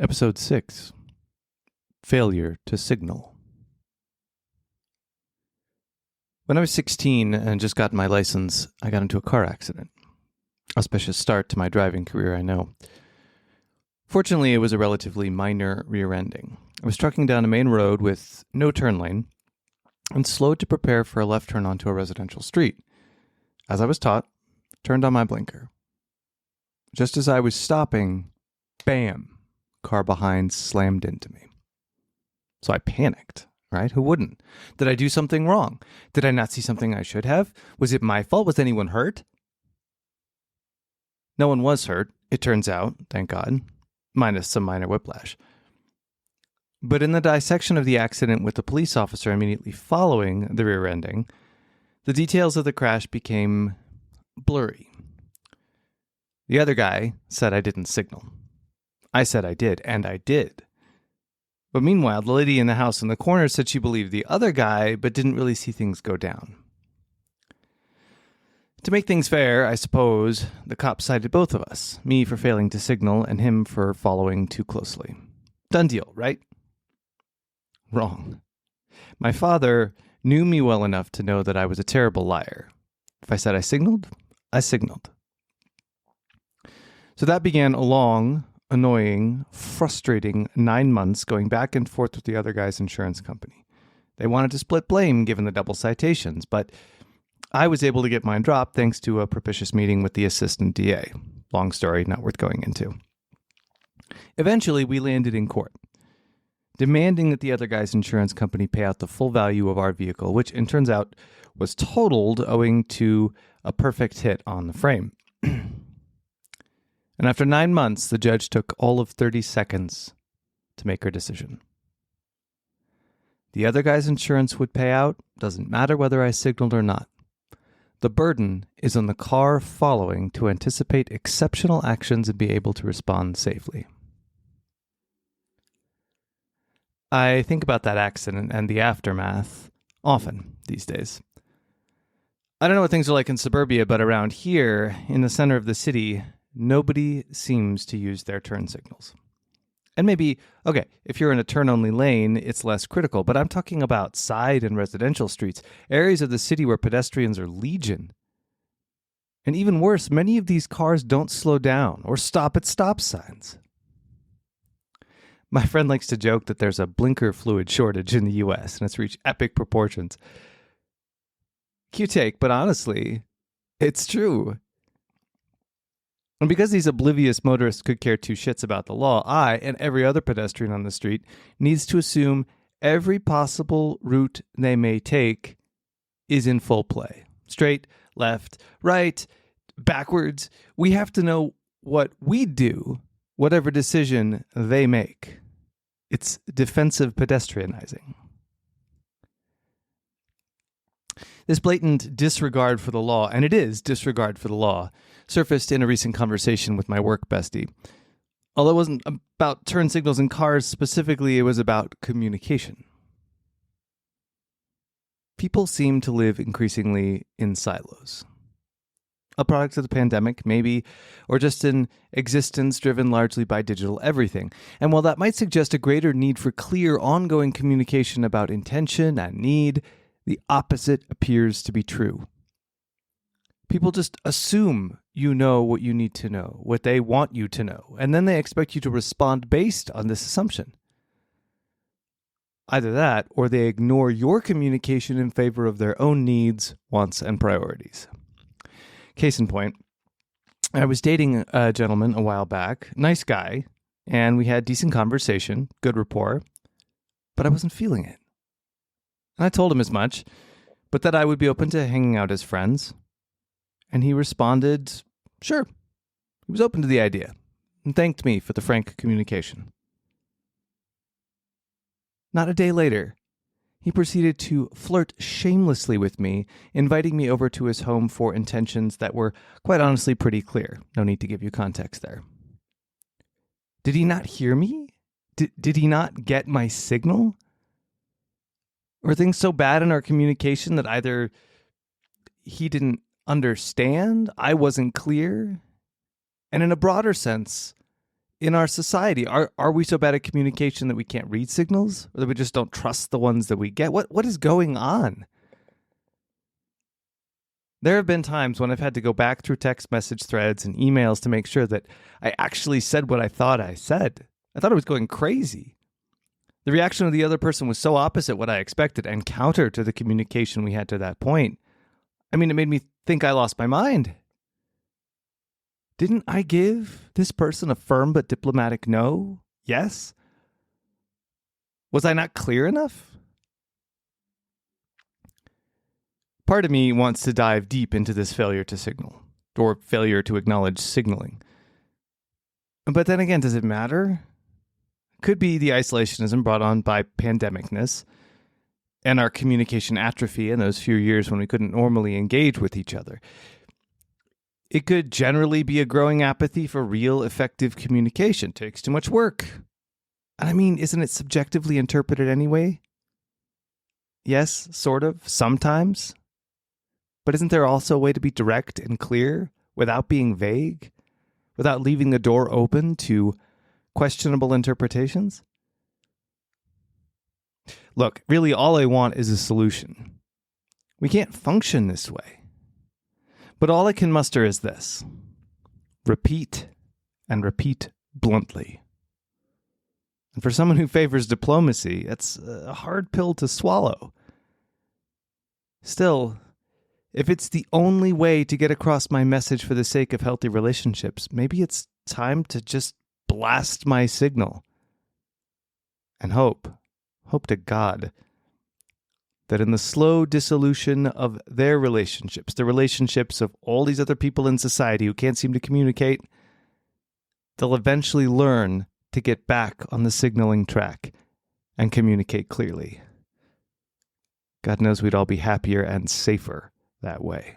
Episode 6 Failure to Signal. When I was 16 and just got my license, I got into a car accident. Auspicious start to my driving career, I know. Fortunately, it was a relatively minor rear-ending. I was trucking down a main road with no turn lane and slowed to prepare for a left turn onto a residential street. As I was taught, turned on my blinker. Just as I was stopping, bam! Car behind slammed into me. So I panicked, right? Who wouldn't? Did I do something wrong? Did I not see something I should have? Was it my fault? Was anyone hurt? No one was hurt, it turns out, thank God, minus some minor whiplash. But in the dissection of the accident with the police officer immediately following the rear ending, the details of the crash became blurry. The other guy said I didn't signal. I said I did, and I did. But meanwhile, the lady in the house in the corner said she believed the other guy, but didn't really see things go down. To make things fair, I suppose, the cop cited both of us, me for failing to signal and him for following too closely. Done deal, right? Wrong. My father knew me well enough to know that I was a terrible liar. If I said I signaled, I signaled. So that began a long, annoying, frustrating 9 months going back and forth with the other guy's insurance company. They wanted to split blame given the double citations, but I was able to get mine dropped thanks to a propitious meeting with the assistant DA. Long story, not worth going into. Eventually, we landed in court, demanding that the other guy's insurance company pay out the full value of our vehicle, which, it turns out, was totaled owing to a perfect hit on the frame. And after 9 months, the judge took all of 30 seconds to make her decision. The other guy's insurance would pay out, doesn't matter whether I signaled or not. The burden is on the car following to anticipate exceptional actions and be able to respond safely. I think about that accident and the aftermath often these days. I don't know what things are like in suburbia, but around here, in the center of the city, nobody seems to use their turn signals. And maybe, okay, if you're in a turn-only lane, it's less critical, but I'm talking about side and residential streets, areas of the city where pedestrians are legion. And even worse, many of these cars don't slow down or stop at stop signs. My friend likes to joke that there's a blinker fluid shortage in the US, and it's reached epic proportions. Cute take, but honestly, it's true. And because these oblivious motorists could care two shits about the law, I, and every other pedestrian on the street, needs to assume every possible route they may take is in full play. Straight, left, right, backwards. We have to know what we do, whatever decision they make. It's defensive pedestrianizing. This blatant disregard for the law, and it is disregard for the law, surfaced in a recent conversation with my work bestie. Although it wasn't about turn signals in cars specifically, it was about communication. People seem to live increasingly in silos. A product of the pandemic, maybe, or just an existence driven largely by digital everything. And while that might suggest a greater need for clear, ongoing communication about intention and need, the opposite appears to be true. People just assume you know what you need to know, what they want you to know, and then they expect you to respond based on this assumption. Either that, or they ignore your communication in favor of their own needs, wants, and priorities. Case in point, I was dating a gentleman a while back, nice guy, and we had decent conversation, good rapport, but I wasn't feeling it. And I told him as much, but that I would be open to hanging out as friends. And he responded, sure. He was open to the idea and thanked me for the frank communication. Not a day later, he proceeded to flirt shamelessly with me, inviting me over to his home for intentions that were quite honestly pretty clear. No need to give you context there. Did he not hear me? Did he not get my signal? Were things so bad in our communication that either he didn't understand, I wasn't clear, and in a broader sense, in our society? Are we so bad at communication that we can't read signals, or that we just don't trust the ones that we get? What is going on? There have been times when I've had to go back through text message threads and emails to make sure that I actually said what I thought I said. I thought I was going crazy. The reaction of the other person was so opposite what I expected and counter to the communication we had to that point. I mean, it made me think I lost my mind. Didn't I give this person a firm but diplomatic no? Yes? Was I not clear enough? Part of me wants to dive deep into this failure to signal, or failure to acknowledge signaling. But then again, does it matter? Could be the isolationism brought on by pandemicness and our communication atrophy in those few years when we couldn't normally engage with each other. It could generally be a growing apathy for real, effective communication. It takes too much work. And I mean, isn't it subjectively interpreted anyway? Yes, sort of, sometimes. But isn't there also a way to be direct and clear without being vague, without leaving the door open to questionable interpretations? Look, really all I want is a solution. We can't function this way. But all I can muster is this: repeat and repeat bluntly. And for someone who favors diplomacy, that's a hard pill to swallow. Still, if it's the only way to get across my message for the sake of healthy relationships, maybe it's time to just blast my signal. And hope to God, that in the slow dissolution of their relationships, the relationships of all these other people in society who can't seem to communicate, they'll eventually learn to get back on the signaling track and communicate clearly. God knows we'd all be happier and safer that way.